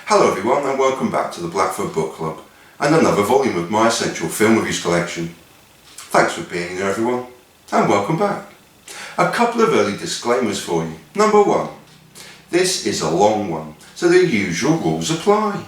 Hello everyone and welcome back to the Blackfoot Book Club and another volume of my essential film reviews collection. Thanks for being here everyone and welcome back. A couple of early disclaimers for you. Number one, this is a long one, so the usual rules apply.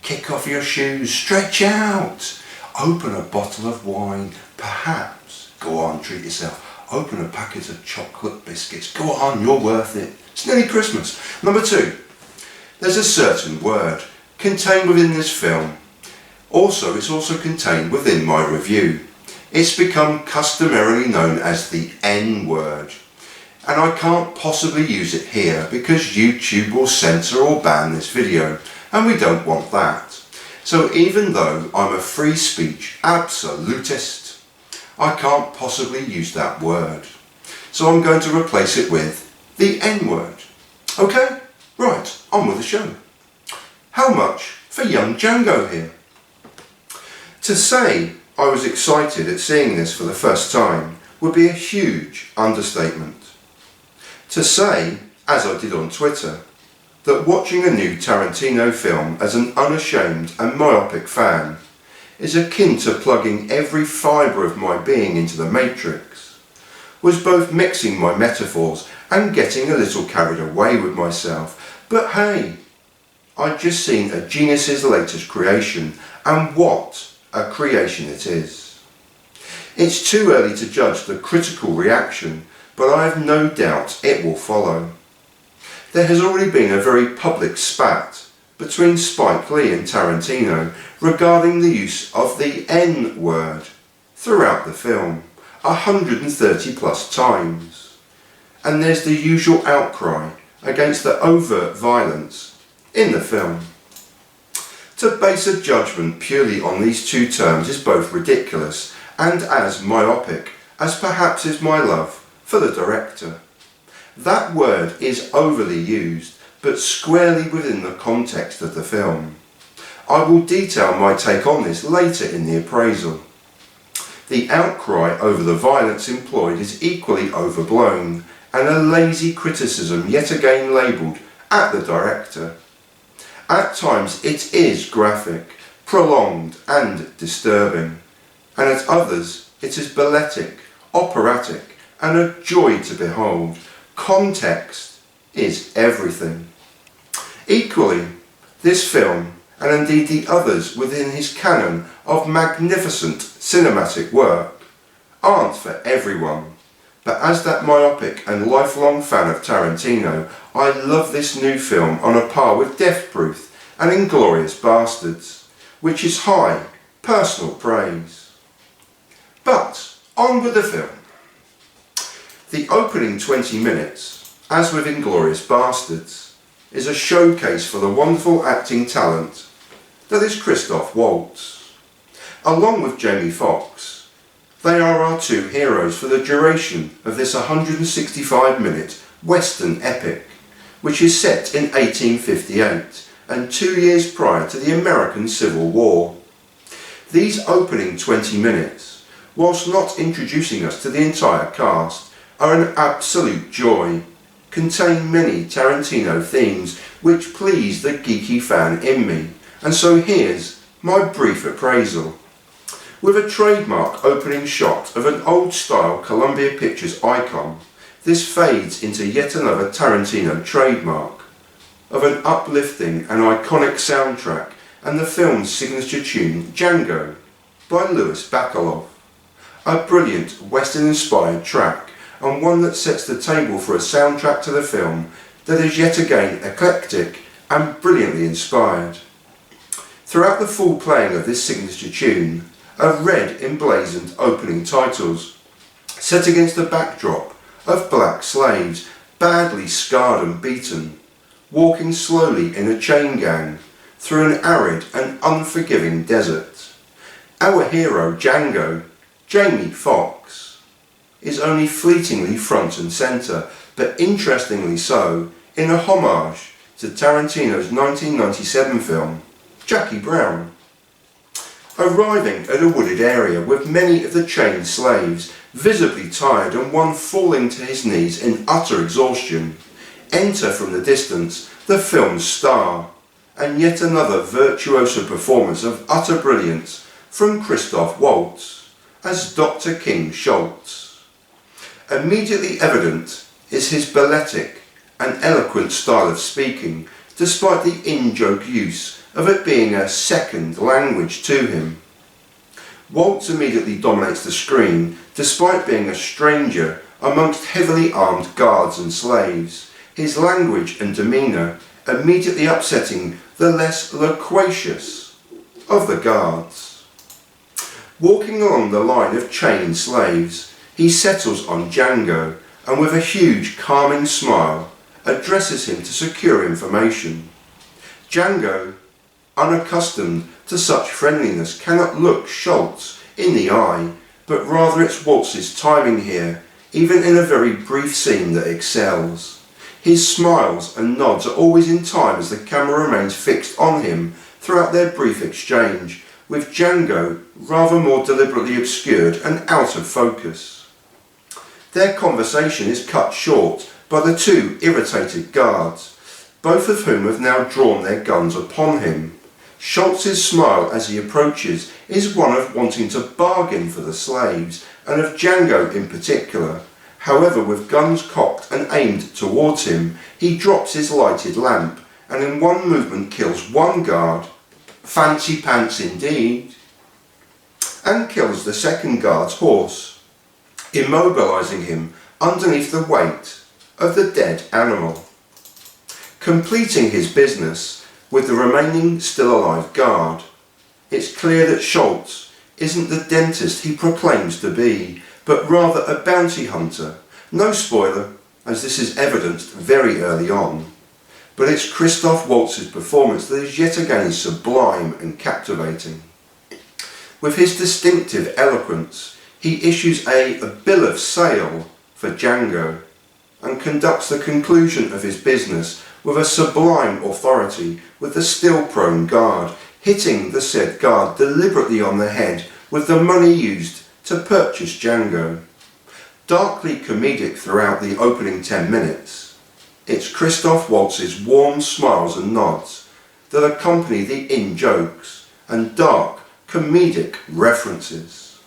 Kick off your shoes, stretch out, open a bottle of wine, perhaps, go on, treat yourself, open a packet of chocolate biscuits, go on, you're worth it, it's nearly Christmas. Number two, there's a certain word contained within this film. It's also contained within my review. It's become customarily known as the N-word, and I can't possibly use it here because YouTube will censor or ban this video, and we don't want that. So even though I'm a free speech absolutist, I can't possibly use that word. So I'm going to replace it with the N-word. Okay? Right, on with the show. How much for young Django here? To say I was excited at seeing this for the first time would be a huge understatement. To say, as I did on Twitter, that watching a new Tarantino film as an unashamed and myopic fan is akin to plugging every fibre of my being into the Matrix was both mixing my metaphors and getting a little carried away with myself. But hey, I'd just seen a genius's latest creation, and what a creation it is. It's too early to judge the critical reaction, but I have no doubt it will follow. There has already been a very public spat between Spike Lee and Tarantino regarding the use of the N-word throughout the film, 130 plus times. And there's the usual outcry against the overt violence in the film. To base a judgment purely on these two terms is both ridiculous and as myopic as perhaps is my love for the director. That word is overly used, but squarely within the context of the film. I will detail my take on this later in the appraisal. The outcry over the violence employed is equally overblown, and a lazy criticism yet again labelled at the director. At times it is graphic, prolonged and disturbing, and at others it is balletic, operatic and a joy to behold. Context is everything. Equally, this film, and indeed the others within his canon of magnificent cinematic work, aren't for everyone. But as that myopic and lifelong fan of Tarantino, I love this new film on a par with Death Proof and Inglourious Bastards, which is high personal praise. But on with the film. The opening 20 minutes, as with Inglourious Bastards, is a showcase for the wonderful acting talent that is Christoph Waltz. Along with Jamie Foxx, they are our two heroes for the duration of this 165-minute Western epic, which is set in 1858 and 2 years prior to the American Civil War. These opening 20 minutes, whilst not introducing us to the entire cast, are an absolute joy, contain many Tarantino themes which please the geeky fan in me, and so here's my brief appraisal. With a trademark opening shot of an old-style Columbia Pictures icon, this fades into yet another Tarantino trademark of an uplifting and iconic soundtrack and the film's signature tune Django by Luis Bacalov. A brilliant Western-inspired track and one that sets the table for a soundtrack to the film that is yet again eclectic and brilliantly inspired. Throughout the full playing of this signature tune, a red emblazoned opening titles, set against the backdrop of black slaves, badly scarred and beaten, walking slowly in a chain gang through an arid and unforgiving desert. Our hero Django, Jamie Foxx, is only fleetingly front and centre, but interestingly so, in a homage to Tarantino's 1997 film, Jackie Brown. Arriving at a wooded area with many of the chained slaves, visibly tired and one falling to his knees in utter exhaustion, enter from the distance the film's star, and yet another virtuoso performance of utter brilliance from Christoph Waltz as Dr. King Shultz. Immediately evident is his balletic and eloquent style of speaking, despite the in-joke use of it being a second language to him. Waltz immediately dominates the screen, despite being a stranger amongst heavily armed guards and slaves, his language and demeanour immediately upsetting the less loquacious of the guards. Walking along the line of chained slaves, he settles on Django and with a huge calming smile addresses him to secure information. Django, unaccustomed to such friendliness, cannot look Shultz in the eye, but rather it's Waltz's timing here, even in a very brief scene, that excels. His smiles and nods are always in time as the camera remains fixed on him throughout their brief exchange, with Django rather more deliberately obscured and out of focus. Their conversation is cut short by the two irritated guards, both of whom have now drawn their guns upon him. Shultz's smile as he approaches is one of wanting to bargain for the slaves, and of Django in particular. However, with guns cocked and aimed towards him, he drops his lighted lamp and in one movement kills one guard, fancy pants indeed, and kills the second guard's horse, immobilising him underneath the weight of the dead animal. Completing his business with the remaining still alive guard, it's clear that Shultz isn't the dentist he proclaims to be, but rather a bounty hunter. No spoiler, as this is evidenced very early on, but it's Christoph Waltz's performance that is yet again sublime and captivating. With his distinctive eloquence, he issues a bill of sale for Django and conducts the conclusion of his business with a sublime authority with the still prone guard, hitting the said guard deliberately on the head with the money used to purchase Django. Darkly comedic throughout the opening 10 minutes, it's Christoph Waltz's warm smiles and nods that accompany the in-jokes and dark comedic references.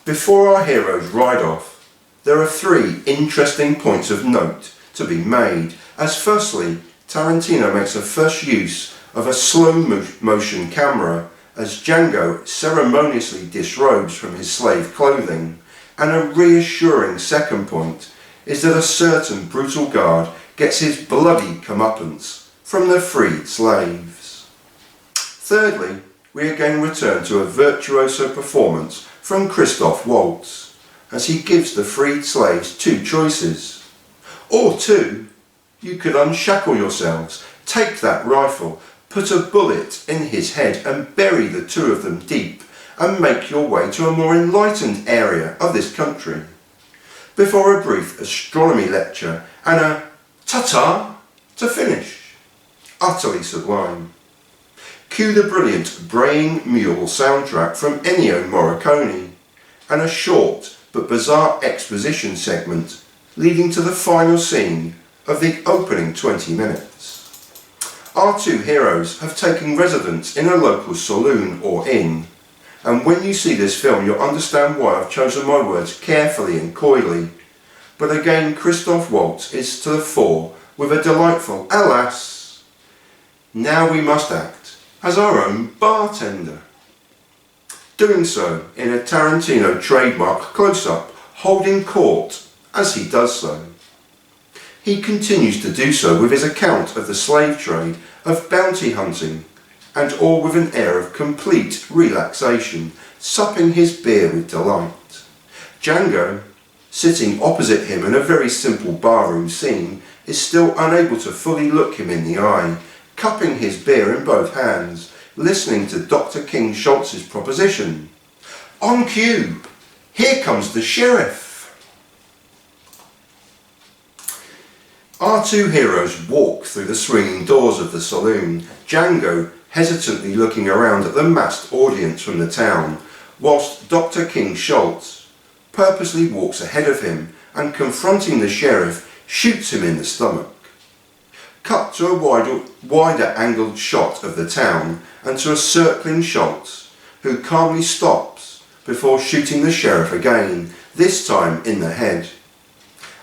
Before our heroes ride off, there are three interesting points of note to be made, as firstly, Tarantino makes a first use of a slow motion camera as Django ceremoniously disrobes from his slave clothing, and a reassuring second point is that a certain brutal guard gets his bloody comeuppance from the freed slaves. Thirdly, we again return to a virtuoso performance from Christoph Waltz, as he gives the freed slaves two choices. Or two, you could unshackle yourselves, take that rifle, put a bullet in his head and bury the two of them deep, and make your way to a more enlightened area of this country. Before a brief astronomy lecture and a ta-ta to finish. Utterly sublime. Cue the brilliant braying mule soundtrack from Ennio Morricone, and a short but bizarre exposition segment leading to the final scene of the opening 20 minutes. Our two heroes have taken residence in a local saloon or inn, and when you see this film you'll understand why I've chosen my words carefully and coyly. But again, Christoph Waltz is to the fore with a delightful alas, now we must act as our own bartender. Doing so in a Tarantino trademark close-up, holding court as he does so. He continues to do so with his account of the slave trade, of bounty hunting, and all with an air of complete relaxation, supping his beer with delight. Django, sitting opposite him in a very simple barroom scene, is still unable to fully look him in the eye, cupping his beer in both hands, listening to Dr. King Shultz's proposition. On cue, here comes the sheriff. Our two heroes walk through the swinging doors of the saloon, Django hesitantly looking around at the massed audience from the town, whilst Dr. King Shultz purposely walks ahead of him and, confronting the sheriff, shoots him in the stomach. cut to a wider angled shot of the town and to a circling Shultz, who calmly stops before shooting the sheriff again, this time in the head.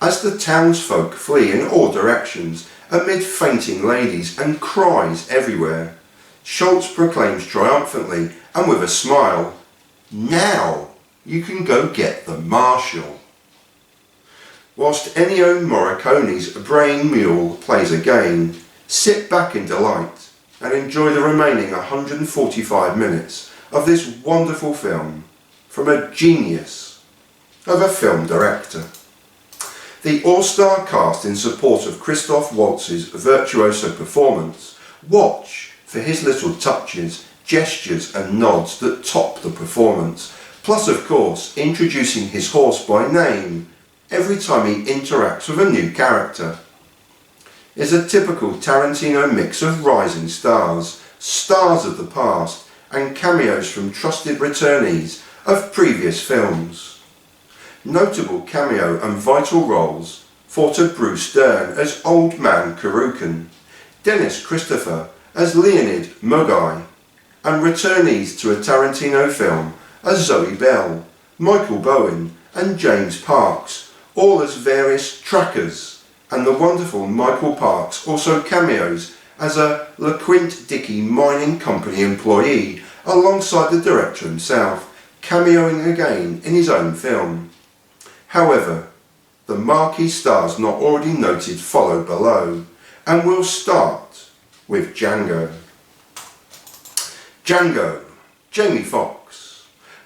As the townsfolk flee in all directions, amid fainting ladies and cries everywhere, Shultz proclaims triumphantly and with a smile, "Now you can go get the marshal." Whilst Ennio Morricone's braying mule plays again, sit back in delight and enjoy the remaining 145 minutes of this wonderful film from a genius of a film director. The all-star cast in support of Christoph Waltz's virtuoso performance watch for his little touches, gestures and nods that top the performance, plus of course introducing his horse by name every time he interacts with a new character. Is a typical Tarantino mix of rising stars, stars of the past and cameos from trusted returnees of previous films. Notable cameo and vital roles for to Bruce Dern as Old Man Kurukan, Dennis Christopher as Leonid Mugai, and returnees to a Tarantino film as Zoe Bell, Michael Bowen and James Parks, all as various trackers, and the wonderful Michael Parks also cameos as a LeQuint Dickey mining company employee alongside the director himself, cameoing again in his own film. However, the marquee stars not already noted follow below, and we'll start with Django. Django, Jamie Foxx,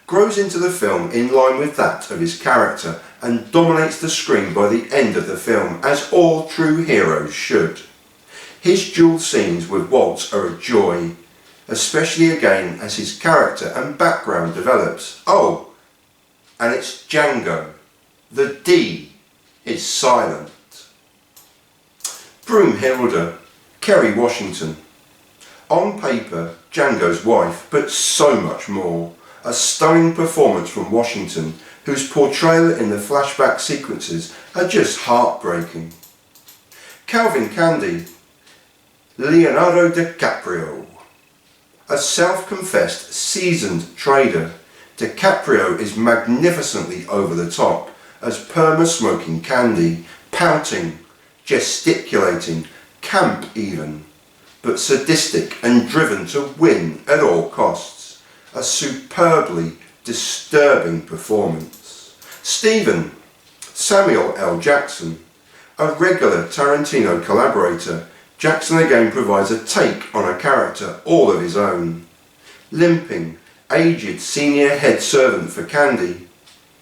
grows into the film in line with that of his character and dominates the screen by the end of the film, as all true heroes should. His dual scenes with Waltz are a joy, especially again as his character and background develops. Oh, and it's Django. The D is silent. Broomhilda, Kerry Washington. On paper, Django's wife, but so much more. A stunning performance from Washington, whose portrayal in the flashback sequences are just heartbreaking. Calvin Candy, Leonardo DiCaprio. A self-confessed seasoned trader, DiCaprio is magnificently over the top as perma-smoking Candy, pouting, gesticulating, camp even, but sadistic and driven to win at all costs. A superbly disturbing performance. Stephen, Samuel L. Jackson, a regular Tarantino collaborator, Jackson again provides a take on a character all of his own. Limping, aged senior head servant for Candy,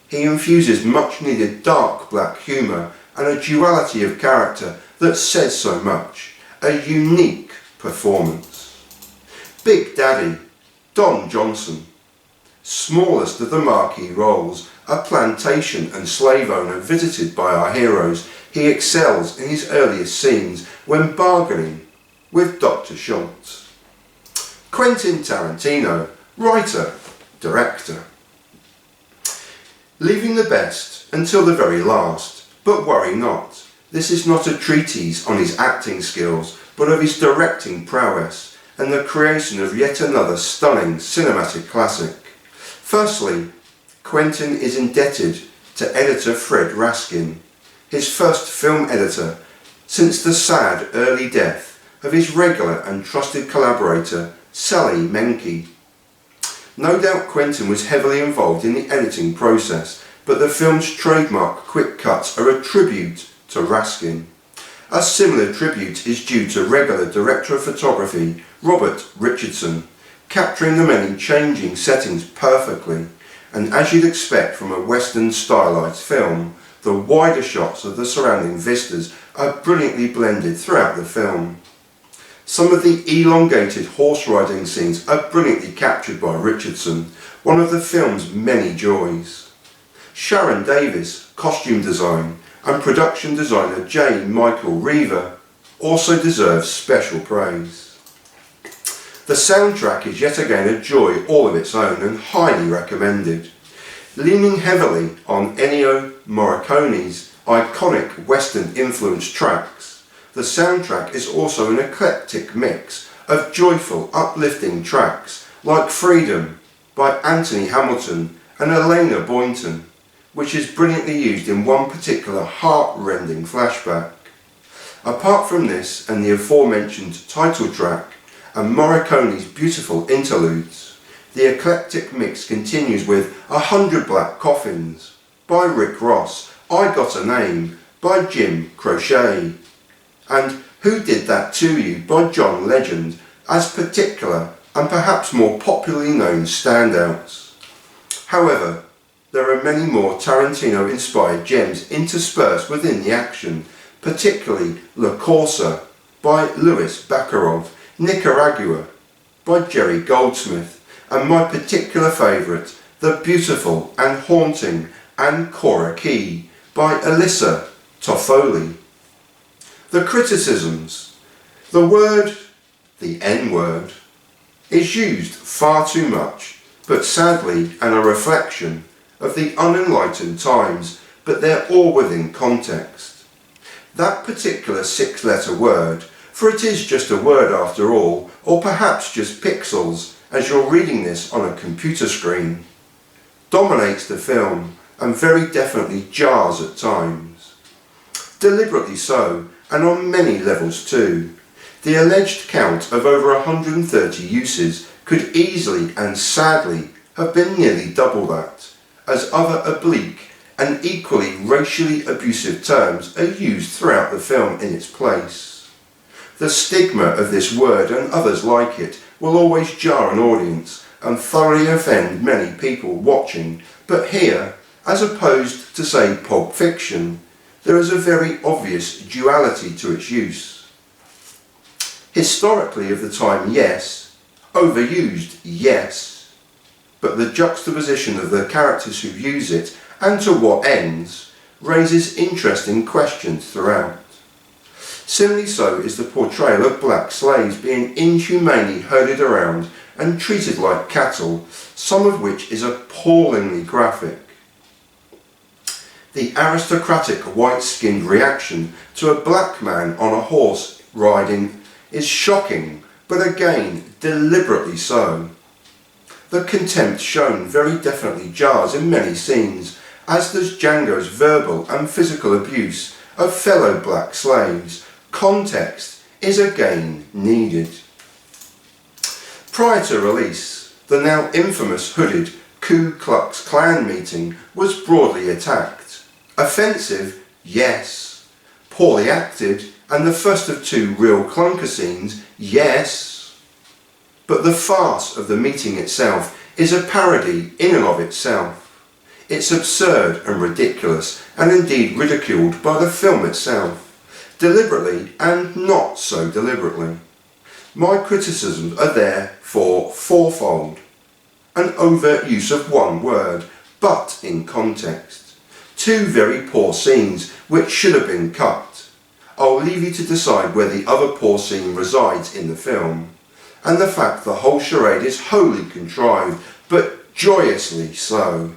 he infuses much needed dark black humour and a duality of character that says so much. A unique performance. Big Daddy, Don Johnson, smallest of the marquee roles, a plantation and slave owner visited by our heroes, he excels in his earliest scenes when bargaining with Dr. Shultz. Quentin Tarantino, writer, director. Leaving the best until the very last, but worry not, this is not a treatise on his acting skills, but of his directing prowess and the creation of yet another stunning cinematic classic. Firstly, Quentin is indebted to editor Fred Raskin, his first film editor since the sad early death of his regular and trusted collaborator Sally Menke. No doubt Quentin was heavily involved in the editing process, but the film's trademark quick cuts are a tribute to Raskin. A similar tribute is due to regular director of photography Robert Richardson, capturing the many changing settings perfectly, and as you'd expect from a Western stylized film, the wider shots of the surrounding vistas are brilliantly blended throughout the film. Some of the elongated horse riding scenes are brilliantly captured by Richardson, one of the film's many joys. Sharon Davis, costume design, and production designer J. Michael Reaver also deserves special praise. The soundtrack is yet again a joy all of its own and highly recommended. Leaning heavily on Ennio Morricone's iconic Western influenced tracks, the soundtrack is also an eclectic mix of joyful, uplifting tracks like Freedom by Anthony Hamilton and Elena Boynton, which is brilliantly used in one particular heart-rending flashback. Apart from this and the aforementioned title track and Morricone's beautiful interludes, the eclectic mix continues with 100 Black Coffins by Rick Ross, I Got a Name by Jim Croce, and Who Did That To You by John Legend as particular and perhaps more popularly known standouts. However, there are many more Tarantino-inspired gems interspersed within the action, particularly La Corsa by Luis Bacalov, Nicaragua by Jerry Goldsmith, and my particular favourite, The Beautiful and Haunting Ancora Key by Alyssa Toffoli. The criticisms. The word, the N-word, is used far too much, but sadly and a reflection of the unenlightened times, but they're all within context. That particular 6-letter word, for it is just a word after all, or perhaps just pixels as you're reading this on a computer screen, dominates the film and very definitely jars at times. Deliberately so, and on many levels too. The alleged count of over 130 uses could easily and sadly have been nearly double that, as other oblique and equally racially abusive terms are used throughout the film in its place. The stigma of this word and others like it will always jar an audience and thoroughly offend many people watching, but here, as opposed to say Pulp Fiction, there is a very obvious duality to its use. Historically of the time, yes. Overused, yes. But the juxtaposition of the characters who use it and to what ends raises interesting questions throughout. Similarly so is the portrayal of black slaves being inhumanely herded around and treated like cattle, some of which is appallingly graphic. The aristocratic white-skinned reaction to a black man on a horse riding is shocking, but again, deliberately so. The contempt shown very definitely jars in many scenes, as does Django's verbal and physical abuse of fellow black slaves. Context is again needed. Prior to release, the now infamous hooded Ku Klux Klan meeting was broadly attacked. Offensive, yes. Poorly acted, and the first of two real clunker scenes, yes. But the farce of the meeting itself is a parody in and of itself. It's absurd and ridiculous, and indeed ridiculed by the film itself, deliberately and not so deliberately. My criticisms are therefore fourfold. An overt use of one word, but in context. Two very poor scenes which should have been cut. I'll leave you to decide where the other poor scene resides in the film, and the fact the whole charade is wholly contrived, but joyously so.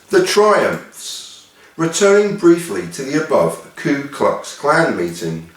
The triumphs. Returning briefly to the above Ku Klux Klan meeting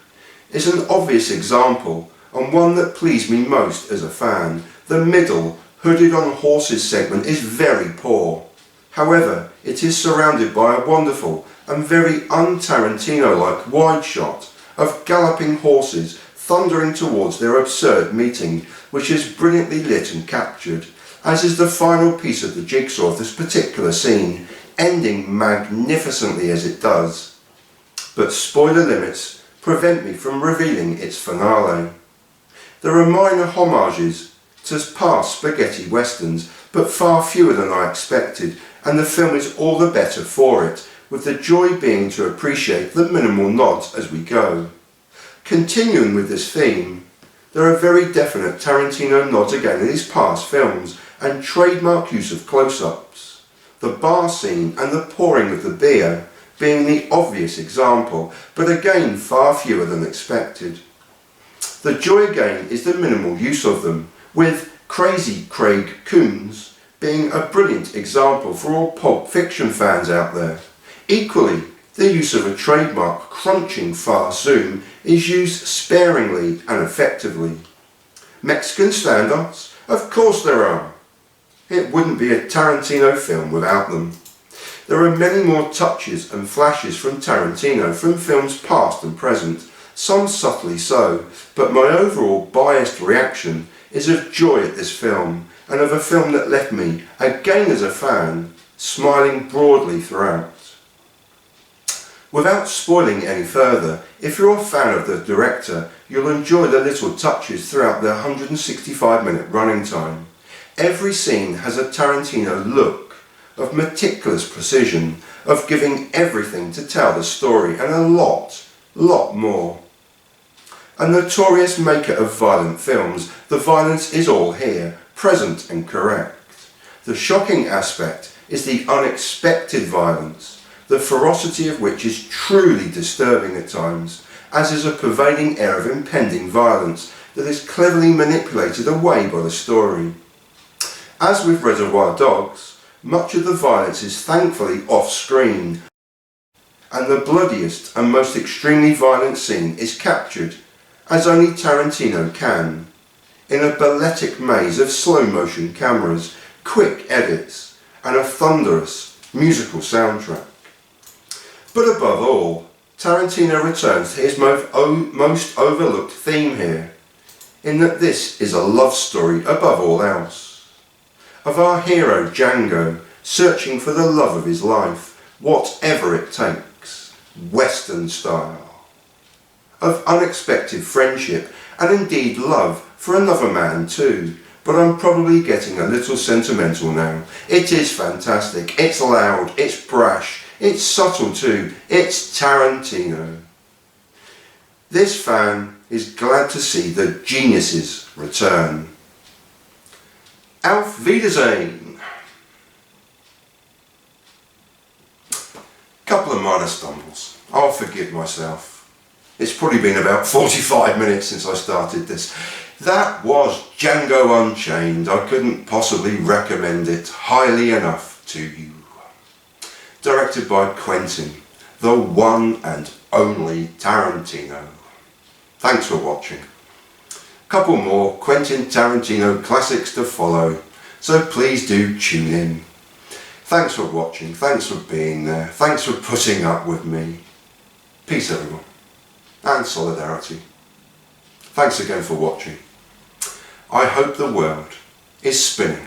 is an obvious example, and one that pleased me most as a fan. The middle, hooded on horses segment is very poor. However, it is surrounded by a wonderful and very un-Tarantino-like wide shot of galloping horses thundering towards their absurd meeting, which is brilliantly lit and captured, as is the final piece of the jigsaw of this particular scene, ending magnificently as it does. But spoiler limits prevent me from revealing its finale. There are minor homages to past spaghetti westerns, but far fewer than I expected, and the film is all the better for it, with the joy being to appreciate the minimal nods as we go. Continuing with this theme, there are very definite Tarantino nods again in his past films, and trademark use of close-ups. The bar scene and the pouring of the beer being the obvious example, but again far fewer than expected. The joy again is the minimal use of them, with Crazy Craig Coons being a brilliant example for all Pulp Fiction fans out there. Equally, the use of a trademark crunching fast zoom is used sparingly and effectively. Mexican standoffs? Of course there are. It wouldn't be a Tarantino film without them. There are many more touches and flashes from Tarantino from films past and present, some subtly so, but my overall biased reaction is of joy at this film, and of a film that left me, again as a fan, smiling broadly throughout. Without spoiling any further, if you're a fan of the director, you'll enjoy the little touches throughout the 165-minute running time. Every scene has a Tarantino look, of meticulous precision, of giving everything to tell the story, and a lot more. A notorious maker of violent films, the violence is all here, present and correct. The shocking aspect is the unexpected violence, the ferocity of which is truly disturbing at times, as is a pervading air of impending violence that is cleverly manipulated away by the story. As with Reservoir Dogs, much of the violence is thankfully off-screen, and the bloodiest and most extremely violent scene is captured, as only Tarantino can, in a balletic maze of slow-motion cameras, quick edits, and a thunderous musical soundtrack. But above all, Tarantino returns to his most overlooked theme here, in that this is a love story above all else. Of our hero Django searching for the love of his life, whatever it takes, Western style. Of unexpected friendship and indeed love for another man too, but I'm probably getting a little sentimental now. It is fantastic, it's loud, it's brash, it's subtle too, it's Tarantino. This fan is glad to see the geniuses return. Auf Wiedersehen! Couple of minor stumbles. I'll forgive myself. It's probably been about 45 minutes since I started this. That was Django Unchained. I couldn't possibly recommend it highly enough to you. Directed by Quentin, the one and only Tarantino. Thanks for watching. Couple more Quentin Tarantino classics to follow, so please do tune in. Thanks for watching, thanks for being there, thanks for putting up with me. Peace everyone, and solidarity. Thanks again for watching. I hope the world is spinning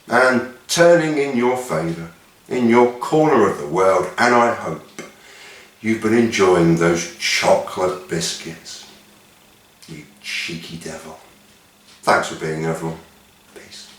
and turning in your favour, in your corner of the world, and I hope you've been enjoying those chocolate biscuits. You cheeky devil. Thanks for being there, everyone. Peace.